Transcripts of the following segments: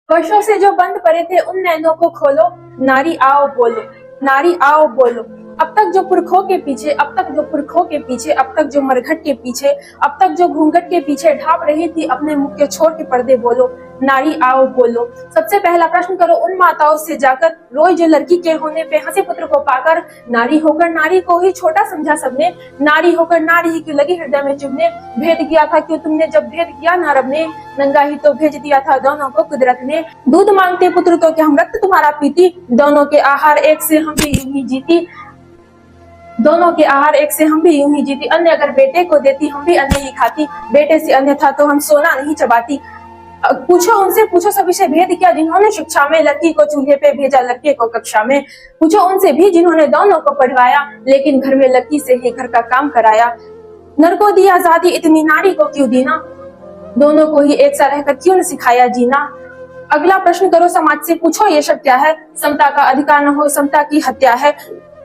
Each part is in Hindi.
वर्षों से जो बंद पड़े थे उन नैनों को खोलो, नारी आओ बोलो, नारी आओ बोलो। अब तक जो पुरखों के पीछे, अब तक जो पुरखों के पीछे, अब तक जो मरघट के पीछे, अब तक जो घूंघट के पीछे ढाप रही थी अपने मुख के छोड़ के पर्दे, बोलो नारी आओ बोलो। सबसे पहला प्रश्न करो उन माताओं से जाकर, रोई जो लड़की के होने पे हंसे पुत्र को पाकर। नारी होकर नारी को ही छोटा समझा सबने, नारी होकर नारी ही क्यों लगी हृदय में चुभने। भेद किया था क्यों तुमने जब भेद किया ना रब ने, नंगा ही तो भेज दिया था दोनों को कुदरत ने। दूध मांगते पुत्र तो क्या हम रक्त तुम्हारा पीती, दोनों के आहार एक से हम भी यूं ही जीती, दोनों के आहार एक से हम भी यूं ही जीती। अन्य अगर बेटे को देती हम भी अन्य ही खाती, बेटे से अन्य था तो हम सोना नहीं चबाती। पूछो उनसे, पूछो सभी से भेद किया जिन्होंने शिक्षा में लड़की को चूल्हे पे भेजा लड़के को कक्षा में। पूछो उनसे भी जिन्होंने दोनों को पढ़वाया, लेकिन घर में लड़की से ही घर का काम कराया। नर को दी आजादी इतनी नारी को क्यों दीना, दोनों को ही एक सा रहकर क्यों न सिखाया जीना। अगला प्रश्न करो समाज से, पूछो ये सब क्या है, समता का अधिकार न हो समता की हत्या है।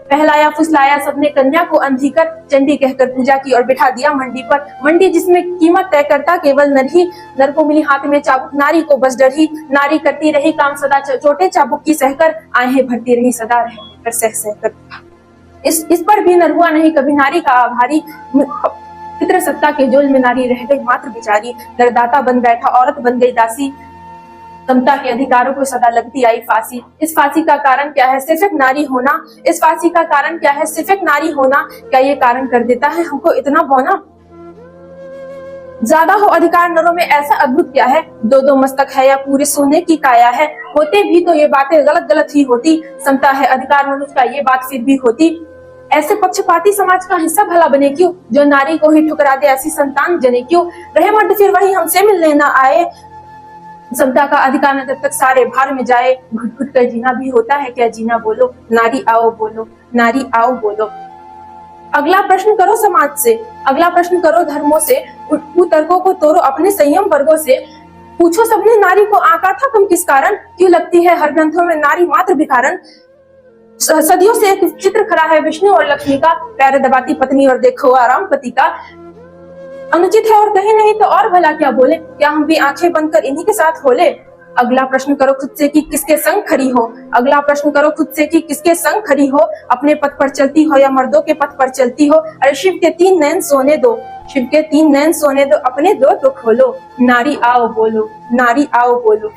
पहलाया फुसलाया सबने कन्या को अंधी कर, चंडी कहकर पूजा की और बिठा दिया मंडी पर। मंडी जिसमें कीमत तय करता केवल नर ही, नर को मिली हाथ में चाबुक नारी को बस डर ही। नारी करती रही काम सदा चोटे चाबुक की सहकर, आहें भरती रही सदा रह कर सह सह कर। इस पर भी नर हुआ नहीं कभी नारी का आभारी, पितृ सत्ता के जोल में नारी रह गई मात्र बेचारी। नरदाता बन बैठा औरत बन गई दासी, समता के अधिकारों को सदा लगती आई फांसी। इस फांसी का कारण क्या है, सिर्फ एक नारी होना। इस फांसी का कारण क्या है, सिर्फ एक नारी होना। क्या ये कारण कर देता है हमको इतना बौना। ज्यादा हो अधिकार नरों में ऐसा अद्भुत क्या है, दो दो मस्तक है या पूरे सोने की काया है। होते भी तो ये बातें गलत गलत ही होती, समता है अधिकार मनुष्य का ये बात फिर भी होती। ऐसे पक्षपाती समाज का हिस्सा भला बने क्यों, जो नारी को ही ठुकरा दे ऐसी संतान जने क्यों। रहे मर्द फिर वही हमसे मिलने न आए, समता का अधिकार न जब तक सारे भार में जाए। घुट घुट कर जीना भी होता है क्या जीना, बोलो नारी आओ बोलो, नारी आओ बोलो। अगला प्रश्न करो समाज से, अगला प्रश्न करो धर्मों से, कुतर्कों को तोड़ो अपने संयम वर्गों से। पूछो सबने नारी को आंका था कम किस कारण, क्यों लगती है हर ग्रंथों में नारी मात्र भिखारन। सदियों से एक चित्र खड़ा है विष्णु और लक्ष्मी का, पैर दबाती पत्नी और देखो आराम पति का। अनुचित है और कहीं नहीं तो और भला क्या बोले, क्या हम भी आंखें बंद कर इन्हीं के साथ होले। अगला प्रश्न करो खुद से कि किसके संग खड़ी हो, अगला प्रश्न करो खुद से कि किसके संग खड़ी हो। अपने पथ पर चलती हो या मर्दों के पथ पर चलती हो। अरे शिव के 3 नैन सोने दो, शिव के 3 नैन सोने दो, अपने 2 तो खोलो। नारी आओ बोलो, नारी आओ बोलो।